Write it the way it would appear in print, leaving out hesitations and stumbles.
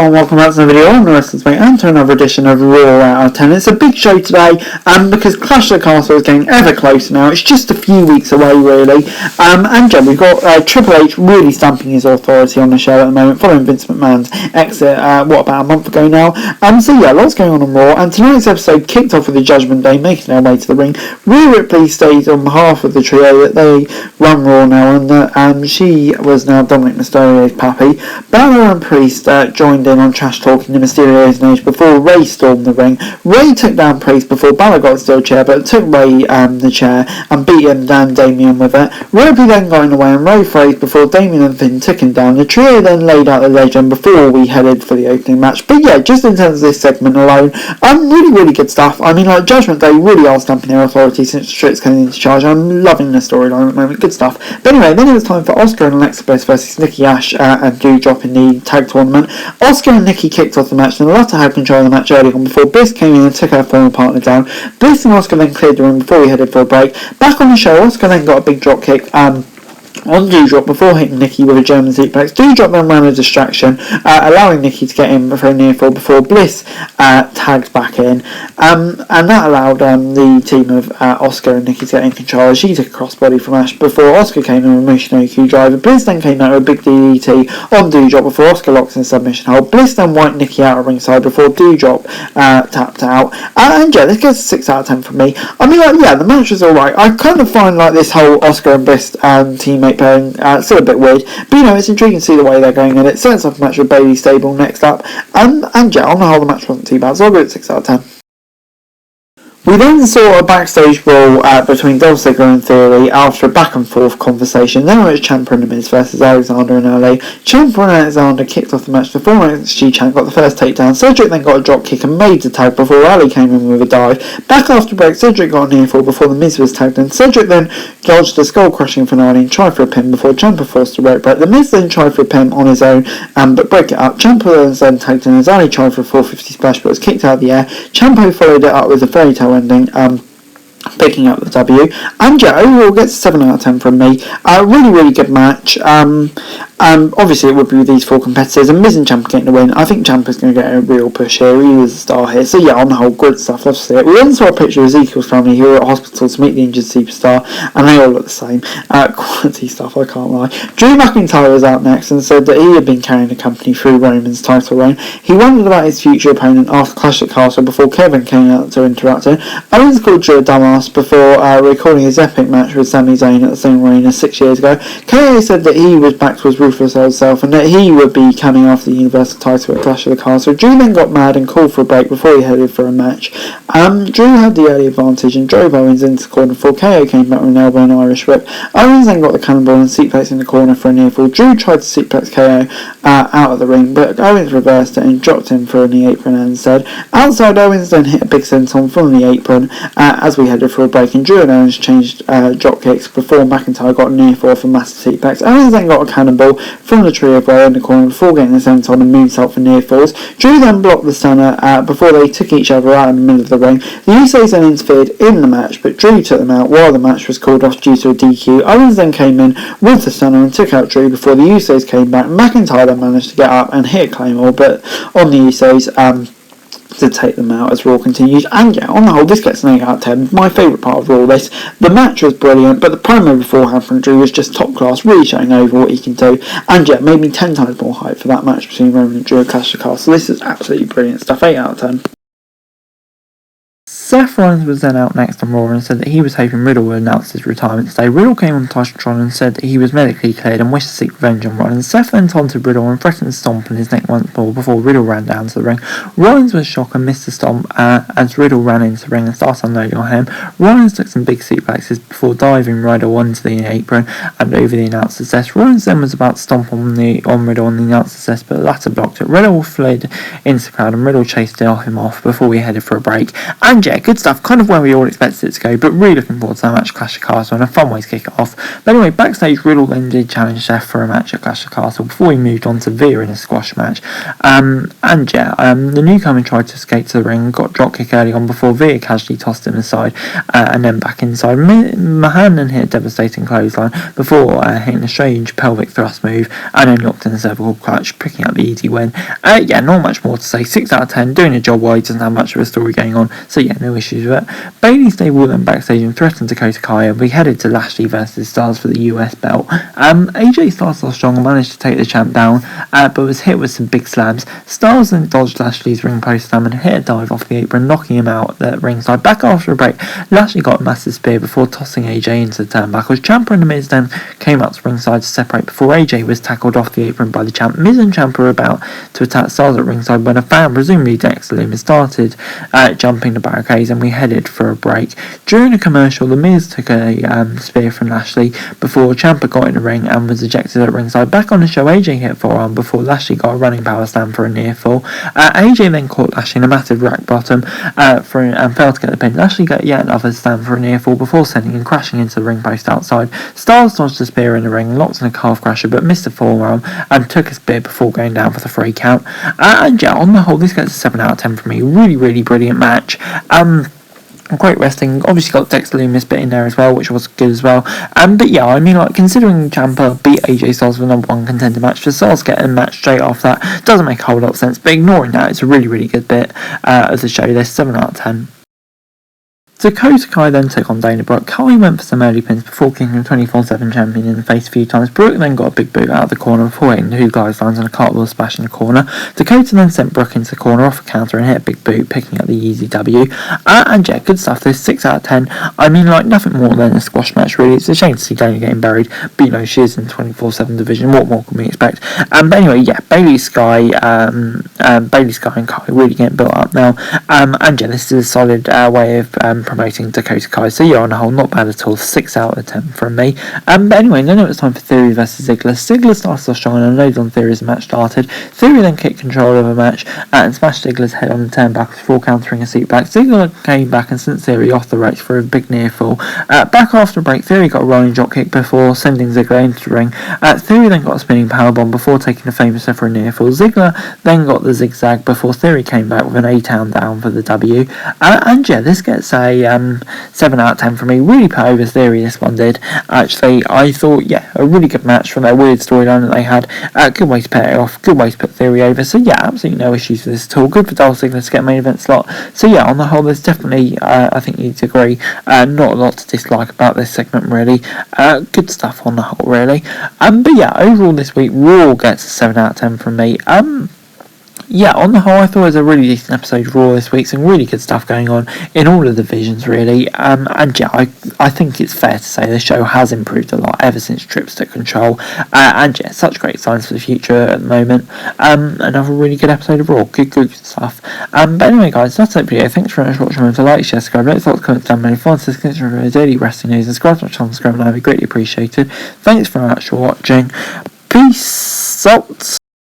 and welcome back to the video. I'm the Wrestling's Mate and to another edition of Raw out of 10. It's a big show today because Clash of the Castle is getting ever closer now. It's just a few weeks away really. And yeah, we've got Triple H really stamping his authority on the show at the moment following Vince McMahon's exit about a month ago now. So yeah, lots going on Raw, and tonight's episode kicked off with the Judgment Day making their way to the ring. Rhea Ripley stated on behalf of the trio that they run Raw now and that she was now Dominic Mysterio's pappy. Balor and Priest joined in on trash talking to Mysterio's age before Ray stormed the ring. Ray took down Priest before Balor got a steel chair, but took Ray the chair and beat him down Damien with it. Ripley then got in the way and Ray phrased before Damien and Finn took him down. The trio then laid out the legend before we headed for the opening match. But yeah, just in terms of this segment alone, really good stuff. I mean, like, Judgment Day really are stamping their authority since Trick's coming into charge. I'm loving the storyline at the moment, good stuff. But anyway, then it was time for Asuka and Alexa Bliss versus Nikki Ash and Doudrop in the tag tournament. Asuka and Nikki kicked off the match and the latter had control of the match early on before Bliss came in and took her former partner down. Bliss and Asuka then cleared the ring before we headed for a break. Back on the show, Asuka then got a big drop kick on Doudrop before hitting Nikki with a German suplex. Doudrop then ran a distraction, allowing Nikki to get in for a near fall before Bliss tagged back in, and that allowed the team of Asuka and Nikki to get in control as she took a crossbody from Ash before Asuka came in with a Missionary Q driver. Bliss then came out with a big DDT on Doudrop before Asuka locked in a submission hold. Bliss then wiped Nikki out of ringside before Doudrop tapped out. And yeah, this gets a 6 out of 10 from me. I mean, like, yeah, the match was alright. I kind of find like this whole Asuka and Bliss teammate pairing still a bit weird, but you know, it's intriguing to see the way they're going at it. Sets up a match with Bayley Stable next up, and yeah, on the whole the match wasn't too bad, so I'll give it 6 out of 10. We then saw a backstage brawl between Dolph Ziggler and Theory after a back and forth conversation. Then it was Ciampa and The Miz versus Alexander and LA. Ciampa and Alexander kicked off the match. The former NXT champ got the first takedown. Cedric then got a drop kick and made the tag before Ali came in with a dive. Back after break, Cedric got a near fall before The Miz was tagged in. Cedric then dodged a skull crushing finale and tried for a pin before Ciampa forced a rope break. The Miz then tried for a pin on his own but broke it up. Ciampa was then tagged in as Ali tried for a 450 splash but was kicked out of the air. Ciampa followed it up with a fairy tale ending, picking up the W. And yeah, overall gets a 7 out of 10 from me. Really good match. Obviously it would be with these four competitors and Miz and Ciampa getting the win. I think Ciampa's going to get a real push here. He was a star here. So yeah, on the whole, good stuff. Love to see it. We then saw a picture of Ezekiel's family who were at hospital to meet the injured superstar, and they all look the same. Quality stuff, I can't lie. Drew McIntyre was out next and said that he had been carrying the company through Roman's title reign. He wondered about his future opponent after Clash at Castle before Kevin came out to interrupt him. Owens called Drew a dumbass before recording his epic match with Sami Zayn at the same arena 6 years ago. KO said that he was back to his ruthless old self and that he would be coming after the Universal title at Clash of the Castle. Drew then got mad and called for a break before he headed for a match. Drew had the early advantage and drove Owens into the corner before KO came back with an elbow and Irish whip. Owens then got the cannonball and suplex in the corner for a near fall. Drew tried to suplex KO out of the ring, but Owens reversed it and dropped him for a knee apron instead. Outside, Owens then hit a big senton from the apron as we headed for a break, and Drew and Owens changed drop kicks before McIntyre got a near fall for massive suplex. Owens then got a cannonball from the tree of Ray in the corner before getting the senton and moonsault for near falls. Drew then blocked the stunner before they took each other out in the middle of the ring. The Usos then interfered in the match, but Drew took them out while the match was called off due to a DQ. Owens then came in with the stunner and took out Drew before the Usos came back. McIntyre then managed to get up and hit a Claymore, but on the Usos to take them out as Raw continues. And yeah, on the whole, this gets an 8 out of 10. My favourite part of Raw this. The match was brilliant, but the promo beforehand from Drew was just top class, really showing over what he can do. And yeah, made me 10 times more hype for that match between Roman and Drew at Clash of the Castle. So this is absolutely brilliant stuff. 8 out of 10. Seth Rollins was then out next on Raw and said that he was hoping Riddle would announce his retirement today. Riddle came on Titantron and said that he was medically cleared and wished to seek revenge on Rollins. Seth then taunted Riddle and threatened to stomp on his neck once more before Riddle ran down to the ring. Rollins was shocked and missed the stomp as Riddle ran into the ring and started unloading on him. Rollins took some big suplexes before diving Riddle onto the apron and over the announcer's desk. Rollins then was about to stomp on Riddle on the announcer's desk, but the latter blocked it. Riddle fled into the crowd and Riddle chased him off before we headed for a break. And yeah, good stuff, kind of where we all expected it to go, but really looking forward to that match, Clash of Castle, and a fun way to kick it off. But anyway, backstage, Riddle then did challenge Seth for a match at Clash of Castle before he moved on to Veer in a squash match. The newcomer tried to escape to the ring, got dropkick early on before Veer casually tossed him aside, and then back inside. Mahan then hit a devastating clothesline before hitting a strange pelvic thrust move, and then locked in a cervical clutch, picking up the easy win. Not much more to say. 6 out of 10, doing a job while he doesn't have much of a story going on, so no issues with it. Bayley stayed with them backstage and threatened Dakota Kai, and we headed to Lashley versus Styles for the US belt. AJ Styles lost strong and managed to take the champ down, but was hit with some big slams. Styles then dodged Lashley's ring post slam and hit a dive off the apron, knocking him out at the ringside. Back after a break, Lashley got a massive spear before tossing AJ into the turnbuckles. Ciampa and The Miz then came up to ringside to separate before AJ was tackled off the apron by the champ. Miz and Ciampa were about to attack Styles at ringside when a fan, presumably Dexter Lumis, started jumping the barricades, and we headed for a break. During a commercial, The Miz took a spear from Lashley before Ciampa got in the ring and was ejected at ringside. Back on the show, AJ hit forearm before Lashley got a running power slam for a near fall. AJ then caught Lashley in a massive rack bottom and failed to get the pin. Lashley got yet another slam for a near fall before sending him crashing into the ring post outside. Styles dodged the spear in the ring, locked in a calf crusher, but missed the forearm and took a spear before going down for the 3 count. On the whole, this gets a 7 out of 10 from me. Really, really brilliant match. Great wrestling. Obviously got Dexter Lumis bit in there as well, which was good as well. Considering Ciampa beat AJ Styles for the number 1 contender match, for Styles getting a match straight off that doesn't make a whole lot of sense. But ignoring that, it's a really, really good bit of the show. There's 7 out of 10. Dakota Kai then took on Dana Brooke. Kai went for some early pins before kicking the 24/7 champion in the face a few times. Brooke then got a big boot out of the corner before hitting 2 guidelines and a cartwheel splash in the corner. Dakota then sent Brooke into the corner off a counter and hit a big boot, picking up the easy W. Good stuff. There's 6 out of 10. Nothing more than a squash match, really. It's a shame to see Dana getting buried, but she is in the 24/7 division. What more can we expect? Bayley Sky and Kai really getting built up now. This is a solid way of promoting Dakota Kai. So on the whole, not bad at all. 6 out of 10 from me. Then it was time for Theory versus Ziggler. Ziggler started off strong and unloaded on Theory as the match started. Theory then kicked control of the match and smashed Ziggler's head on the turnbuckle before countering a seat back. Ziggler came back and sent Theory off the ropes for a big near fall. Back after a break, Theory got a rolling drop kick before sending Ziggler into the ring. Theory then got a spinning powerbomb before taking the famous for a near fall. Ziggler then got the zigzag before Theory came back with an A-town down for the W. This gets a 7 out of 10 for me. Really put over Theory, this one did. Actually, I thought, a really good match from their weird storyline that they had. Good way to pay it off. Good way to put Theory over. So absolutely no issues with this at all. Good for Dolph Ziggler to get a main event slot. So on the whole, there's definitely, I think you'd agree, not a lot to dislike about this segment, really. Good stuff on the whole, really. Overall this week, Raw gets a 7 out of 10 from me. On the whole, I thought it was a really decent episode of Raw this week. Some really good stuff going on in all of the divisions, really. I think it's fair to say the show has improved a lot ever since Trips took control. Such great signs for the future at the moment. Another really good episode of Raw. Good stuff. Guys, that's it for the video. Thanks very much for watching. Remember to like, share, subscribe, let thoughts, comments down below. Follow us for daily wrestling news. Subscribe to my channel, subscribe, and I would be greatly appreciated. Thanks very much for watching. Peace out.